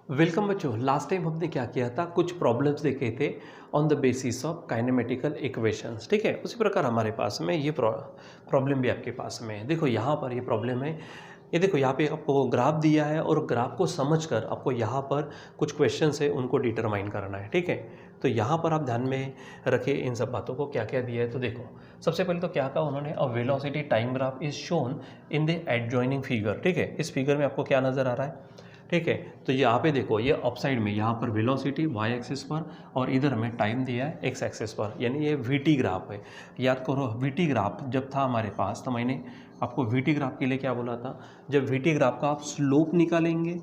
Welcome बच्चों। Last time हमने क्या किया था, कुछ प्रॉब्लम्स देखे थे on the basis of kinematical equations. ठीक है, उसी प्रकार हमारे पास में ये प्रॉब्लम भी आपके पास में है। देखो यहाँ पर ये प्रॉब्लम है, ये देखो यहाँ पे आपको ग्राफ दिया है और ग्राफ को समझकर आपको यहाँ पर कुछ क्वेश्चंस है उनको डिटरमाइन करना है। ठीक है, तो यहाँ पर आप ध्यान में रखें इन सब बातों को, क्या क्या दिया है। तो देखो सबसे पहले तो क्या कहा उन्होंने, a velocity time graph is shown in the adjoining figure. ठीक है, इस फिगर में आपको क्या नज़र आ रहा है। ठीक है, तो यहाँ पे देखो ये अप साइड में यहाँ पर वेलोसिटी वाई एक्सिस पर और इधर में टाइम दिया है एक्स एक्सिस पर, यानी ये वीटी ग्राफ है। याद करो वीटी ग्राफ जब था हमारे पास तो मैंने आपको वीटी ग्राफ के लिए क्या बोला था, जब वीटी ग्राफ का आप स्लोप निकालेंगे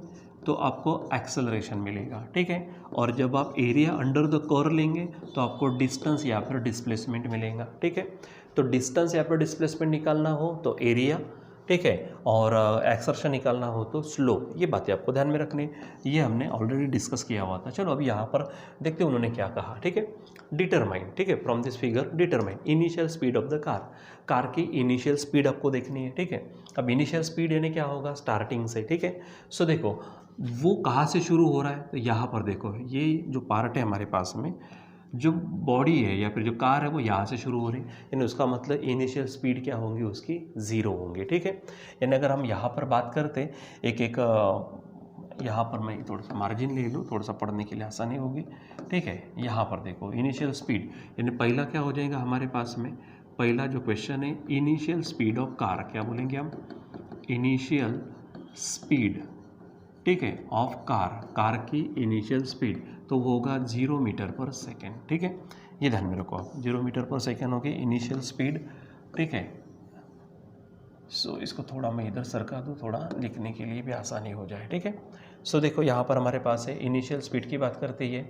तो आपको एक्सेलरेशन मिलेगा। ठीक है, और जब आप एरिया अंडर द कर्व लेंगे तो आपको डिस्टेंस या फिर डिस्प्लेसमेंट मिलेगा। ठीक है, तो डिस्टेंस या फिर डिस्प्लेसमेंट निकालना हो तो एरिया, ठीक है, और एक्सर्शन निकालना हो तो स्लोप। ये बातें आपको ध्यान में रखनी, ये हमने ऑलरेडी डिस्कस किया हुआ था। चलो अभी यहाँ पर देखते हैं उन्होंने क्या कहा। ठीक है, डिटरमाइन, ठीक है, from this figure determine initial speed of the car की इनिशियल स्पीड आपको देखनी है। ठीक है, अब इनिशियल स्पीड यानी क्या होगा, स्टार्टिंग से। ठीक है, सो देखो वो कहाँ से शुरू हो रहा है, तो यहाँ पर देखो ये जो पार्ट है हमारे पास में, जो बॉडी है या फिर जो कार है वो यहाँ से शुरू हो रही है, यानी उसका मतलब इनिशियल स्पीड क्या होंगी उसकी, ज़ीरो होंगी। ठीक है, यानी अगर हम यहाँ पर बात करते एक एक यहाँ पर मैं थोड़ा सा मार्जिन ले लूँ, थोड़ा सा पढ़ने के लिए आसानी होगी। ठीक है, यहाँ पर देखो इनिशियल स्पीड, यानी पहला क्या हो जाएगा हमारे पास में, पहला जो क्वेश्चन है इनिशियल स्पीड ऑफ कार, क्या बोलेंगे हम, इनिशियल स्पीड, ठीक है, ऑफ कार की इनिशियल स्पीड तो वो होगा 0 मीटर पर सेकेंड। ठीक है, ये ध्यान में रखो आप, 0 मीटर पर सेकेंड होगी इनिशियल स्पीड। ठीक है, सो इसको थोड़ा मैं इधर सरका दूँ, थोड़ा लिखने के लिए भी आसानी हो जाए। ठीक है, सो देखो यहाँ पर हमारे पास है इनिशियल स्पीड की बात करते ही है।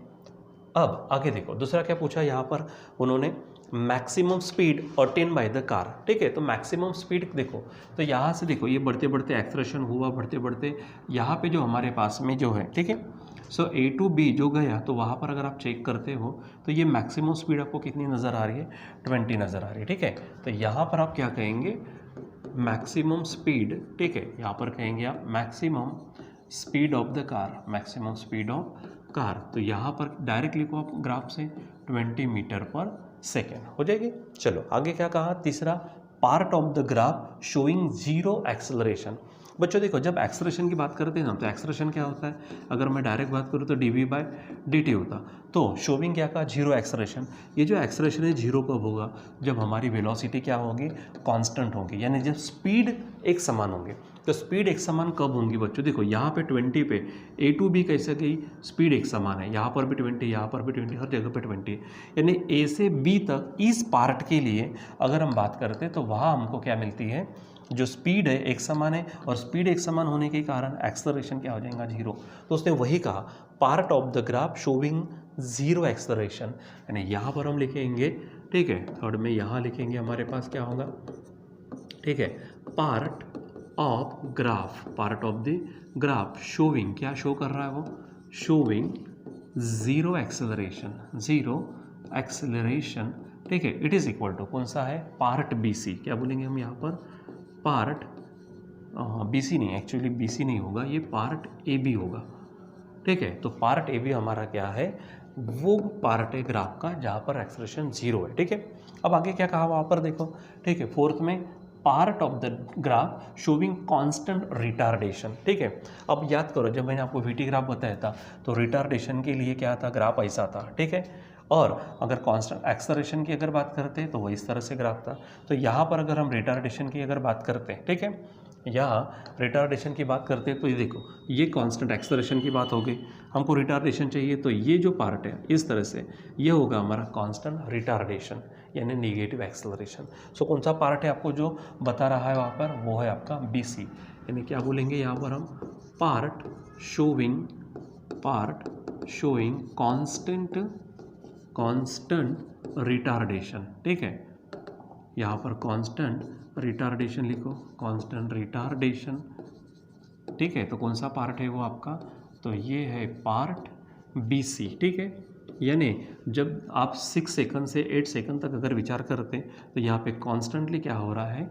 अब आगे देखो दूसरा क्या पूछा यहाँ पर उन्होंने, maximum speed obtain bye the car. ठीक है, तो मैक्सिमम स्पीड देखो, तो यहाँ से देखो ये बढ़ते बढ़ते एक्सलेशन हुआ, बढ़ते बढ़ते यहाँ पे जो हमारे पास में जो है, ठीक है, सो ए टू बी जो गया तो वहाँ पर अगर आप चेक करते हो तो ये मैक्सिमम स्पीड आपको कितनी नज़र आ रही है, 20 नज़र आ रही है। ठीक है, तो यहाँ पर आप क्या कहेंगे, मैक्सिमम स्पीड। ठीक है, यहाँ पर कहेंगे आप maximum speed of the car, maximum speed of car, तो यहाँ पर डायरेक्ट लिखो आप ग्राफ से 20 मीटर पर सेकेंड हो जाएगी। चलो आगे क्या कहा, तीसरा part of the graph showing zero acceleration. बच्चों देखो जब एक्सेलरेशन की बात करते हैं ना, तो एक्सेलरेशन क्या होता है, अगर मैं डायरेक्ट बात करूँ तो dv/dt होता, तो शोविंग क्या कहा, जीरो एक्सेलरेशन। ये जो एक्सेलरेशन है जीरो कब होगा, जब हमारी वेलोसिटी क्या होगी, कांस्टेंट होगी, यानी जब स्पीड एक समान होंगे। तो स्पीड एक समान कब होंगी बच्चों, देखो यहाँ पे 20 पे ए टू बी कैसे गई, स्पीड एक समान है, यहाँ पर भी 20, यहाँ पर भी 20, हर जगह पे 20, यानी ए से बी तक इस पार्ट के लिए अगर हम बात करते हैं तो वहाँ हमको क्या मिलती है, जो स्पीड है एक समान है, और स्पीड एक समान होने के कारण एक्सेलरेशन क्या हो जाएगा, जीरो। तो उसने वही कहा part of the graph showing zero acceleration, यानी यहाँ पर हम लिखेंगे, ठीक है, थर्ड में यहाँ लिखेंगे हमारे पास क्या होगा, ठीक है, part of graph, part of the graph showing, क्या शो कर रहा है वो, showing zero acceleration, zero acceleration. ठीक है, इट इज़ इक्वल टू कौन सा है, पार्ट बी सी, क्या बोलेंगे हम यहाँ पर, पार्ट बी सी नहीं, एक्चुअली बी सी नहीं होगा, ये पार्ट ए बी होगा। ठीक है, तो पार्ट ए बी हमारा क्या है, वो पार्ट है ग्राफ का जहाँ पर एक्सेलरेशन जीरो है। ठीक है, अब आगे क्या कहा वहाँ पर देखो, ठीक है, फोर्थ में part of the graph showing constant retardation. ठीक है, अब याद करो जब मैंने आपको वीटी ग्राफ बताया था तो रिटार्डेशन के लिए क्या था, ग्राफ ऐसा था। ठीक है, और अगर कांस्टेंट एक्सेलरेशन की अगर बात करते हैं तो वो इस तरह से ग्राफ था। तो यहाँ पर अगर हम रिटार्डेशन की अगर बात करते हैं, ठीक है, यहाँ रिटार्डेशन की बात करते हैं तो ये देखो ये कांस्टेंट एक्सेलरेशन की बात हो गई, हमको रिटार्डेशन चाहिए तो ये जो पार्ट है इस तरह से ये होगा हमारा कांस्टेंट रिटार्डेशन, यानी नेगेटिव एक्सेलरेशन। सो कौन सा पार्ट है आपको जो बता रहा है वहाँ पर, वो है आपका बी सी, यानी क्या बोलेंगे यहाँ पर हम, पार्ट शोइंग कांस्टेंट रिटार्डेशन। ठीक है, यहाँ पर कांस्टेंट रिटार्डेशन लिखो, कांस्टेंट रिटार्डेशन। ठीक है, तो कौन सा पार्ट है वो आपका, तो ये है पार्ट बी सी। ठीक है, यानी जब आप 6 सेकंड से 8 सेकंड तक अगर विचार करते हैं तो यहाँ पे कॉन्स्टेंटली क्या हो रहा है,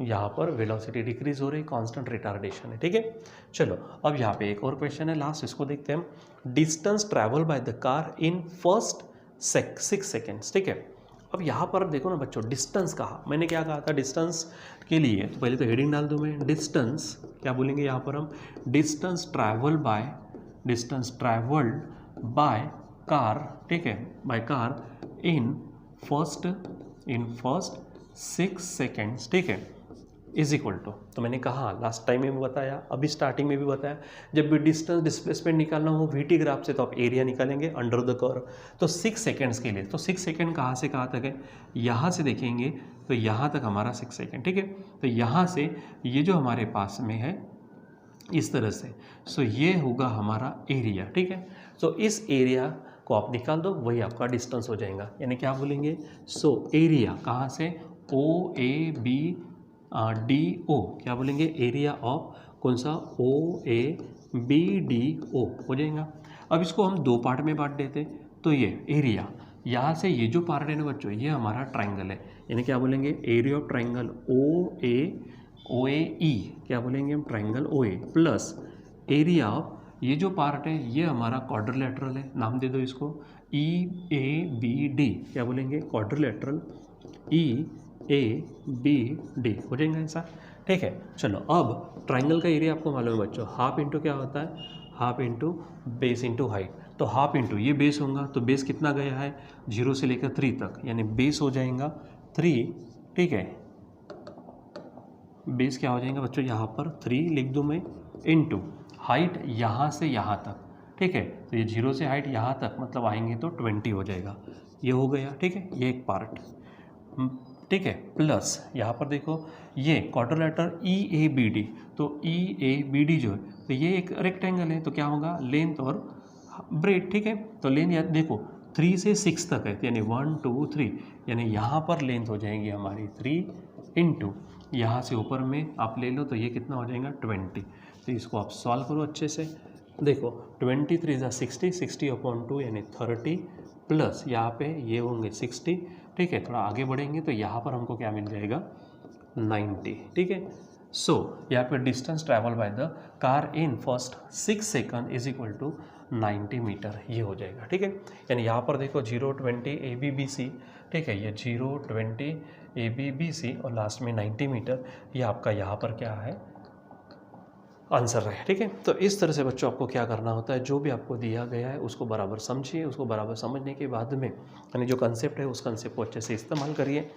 यहाँ पर वेलोसिटी डिक्रीज हो रही, कांस्टेंट रिटार्डेशन है, ठीक है। चलो अब यहाँ पे एक और क्वेश्चन है लास्ट, इसको देखते हैं हम। Distance travel by the car in first 6 seconds, ठीक है। अब यहाँ पर देखो ना बच्चों, डिस्टेंस कहा, मैंने क्या कहा था डिस्टेंस के लिए, तो पहले तो हेडिंग डाल दूँ मैं, डिस्टेंस क्या बोलेंगे यहाँ पर हम, डिस्टेंस ट्रैवल्ड बाय कार, ठीक है, by car in first 6 seconds, ठीक है, इज इक्वल टू, तो मैंने कहा लास्ट टाइम में भी बताया, अभी स्टार्टिंग में भी बताया, जब भी डिस्टेंस डिस्प्लेसमेंट निकालना हो वीटी ग्राफ से तो आप एरिया निकालेंगे अंडर द कर्व। तो 6 सेकेंड्स के लिए, तो 6 सेकेंड कहाँ से कहाँ तक है, यहाँ से देखेंगे तो यहाँ तक हमारा 6 सेकेंड, ठीक है। तो यहाँ से ये जो हमारे पास में है इस तरह से, सो ये होगा हमारा एरिया, ठीक है। सो इस एरिया को आप निकाल दो, वही आपका डिस्टेंस हो जाएगा, यानी क्या बोलेंगे, सो एरिया कहाँ से, ओ ए बी डी ओ, क्या बोलेंगे, एरिया ऑफ कौन सा, ओ ए बी डी ओ हो जाएगा। अब इसको हम 2 पार्ट में बांट देते, तो ये एरिया यहाँ से ये जो पार्ट है ना बच्चों, ये हमारा ट्राइंगल है, यानी क्या बोलेंगे, area of triangle O A E, क्या बोलेंगे हम, triangle O A plus area of ये जो पार्ट है ये हमारा क्वाड्रिलेटरल है, नाम दे दो इसको ई ए बी डी, क्या बोलेंगे, quadrilateral E A B D हो जाएगा ऐसा, ठीक है। चलो अब ट्राइंगल का एरिया आपको मालूम है बच्चों, हाफ इंटू क्या होता है, half into base into height, तो हाफ इंटू ये बेस होगा, तो बेस कितना गया है 0 से लेकर 3 तक, यानी बेस हो जाएगा 3, ठीक है, बेस क्या हो जाएगा बच्चों यहाँ पर 3 लिख दूँ मैं, इनटू हाइट यहाँ से यहाँ तक, ठीक है, तो ये 0 से हाइट यहाँ तक मतलब आएंगे तो 20 हो जाएगा, ये हो गया, ठीक है, ये एक पार्ट, ठीक है, प्लस यहाँ पर देखो ये quadrilateral E A B D, तो ई ए बी डी जो है तो ये एक रेक्टेंगल है, तो क्या होगा, लेंथ और ब्रेड, ठीक है, तो लेंथ या देखो 3 से 6 तक है, यानी 1 2 3, यानी यहाँ पर लेंथ हो जाएगी हमारी 3 इंटू यहाँ से ऊपर में आप ले लो तो ये कितना हो जाएगा 20, तो इसको आप सॉल्व करो अच्छे से, देखो 23 = 60, 60/2 यानी 30 प्लस यहाँ पे ये होंगे 60, ठीक है, थोड़ा आगे बढ़ेंगे तो यहाँ पर हमको क्या मिल जाएगा 90, ठीक है। सो यहाँ पे distance travel by the car in first 6 second is equal to 90 metre, ये हो जाएगा, ठीक है। यानी यहाँ पर देखो 0 20 ए बी बी सी, ठीक है, ये 0 20 ए बी बी सी और लास्ट में 90 मीटर, ये आपका यहाँ पर क्या है आंसर है, ठीक है। तो इस तरह से बच्चों आपको क्या करना होता है, जो भी आपको दिया गया है उसको बराबर समझिए, उसको बराबर समझने के बाद में यानी जो कंसेप्ट है उस कंसेप्ट को अच्छे से इस्तेमाल करिए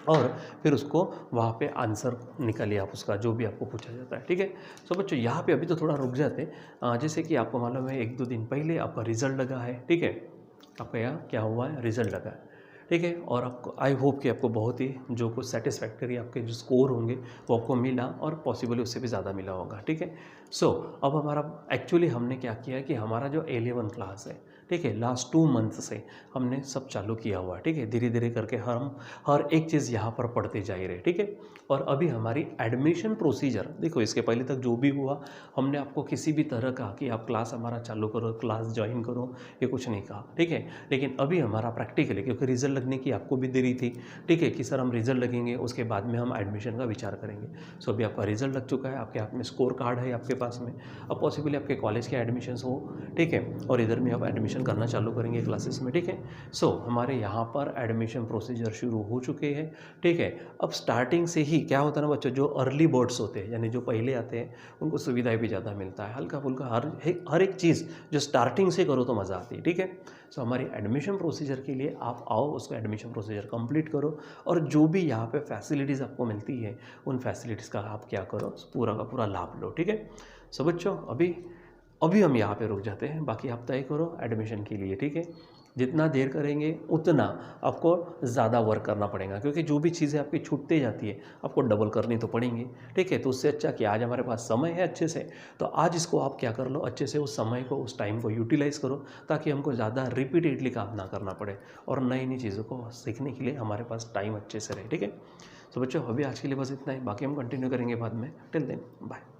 और फिर उसको वहाँ पे आंसर निकालिए आप उसका, जो भी आपको पूछा जाता है, ठीक है। सो बच्चों यहाँ पे अभी तो थोड़ा रुक जाते, जैसे कि आपको मालूम है 1-2 दिन पहले आपका रिजल्ट लगा है, ठीक है, आपका यहाँ क्या हुआ है, रिजल्ट लगा है, ठीक है, और आपको आई होप कि आपको बहुत ही जो कुछ सेटिस्फैक्टरी आपके जो स्कोर होंगे वो आपको मिला और पॉसिबली उससे भी ज़्यादा मिला होगा, ठीक है। सो अब हमारा एक्चुअली हमने क्या किया कि हमारा जो 11 क्लास है, ठीक है, लास्ट 2 मंथ से हमने सब चालू किया हुआ है, ठीक है, धीरे धीरे करके हम हर एक चीज़ यहाँ पर पढ़ते जा रहे, ठीक है। और अभी हमारी एडमिशन प्रोसीजर देखो, इसके पहले तक जो भी हुआ हमने आपको किसी भी तरह का कि आप क्लास हमारा चालू करो, क्लास ज्वाइन करो, ये कुछ नहीं कहा, ठीक है। लेकिन अभी हमारा प्रैक्टिकल है, क्योंकि रिजल्ट लगने की आपको भी देरी थी, ठीक है, कि सर हम रिजल्ट लगेंगे उसके बाद में हम एडमिशन का विचार करेंगे। सो अभी आपका रिजल्ट लग चुका है, आपके हाथ में स्कोर कार्ड है आपके पास में, अब पॉसिबली आपके कॉलेज के एडमिशन्स हो, ठीक है, और इधर में आप एडमिशन करना चालू करेंगे क्लासेस में, ठीक है। सो हमारे यहाँ पर एडमिशन प्रोसीजर शुरू हो चुके हैं, ठीक है। अब स्टार्टिंग से ही क्या होता है ना बच्चों, जो अर्ली बर्ड्स होते हैं यानी जो पहले आते हैं उनको सुविधाएं भी ज़्यादा मिलता है, हल्का फुल्का हर एक चीज़ जो स्टार्टिंग से करो तो मज़ा आती है, ठीक है। सो हमारी एडमिशन प्रोसीजर के लिए आप आओ, उसका एडमिशन प्रोसीजर कंप्लीट करो और जो भी यहाँ पे फैसिलिटीज़ आपको मिलती है उन फैसिलिटीज़ का आप क्या करो, पूरा का पूरा लाभ लो, ठीक है। सो बच्चों अभी हम यहाँ पे रुक जाते हैं, बाकी आप तय करो एडमिशन के लिए, ठीक है। जितना देर करेंगे उतना आपको ज़्यादा वर्क करना पड़ेगा, क्योंकि जो भी चीज़ें आपकी छूटते जाती है आपको डबल करनी तो पड़ेंगी, ठीक है। तो उससे अच्छा कि आज हमारे पास समय है अच्छे से, तो आज इसको आप क्या कर लो, अच्छे से उस समय को, उस टाइम को यूटिलाइज़ करो, ताकि हमको ज़्यादा रिपीटेडली काम ना करना पड़े और नई नई चीज़ों को सीखने के लिए हमारे पास टाइम अच्छे से रहे, ठीक है। तो बच्चों अभी आज के लिए बस इतना ही, बाकी हम कंटिन्यू करेंगे बाद में। Till then bye.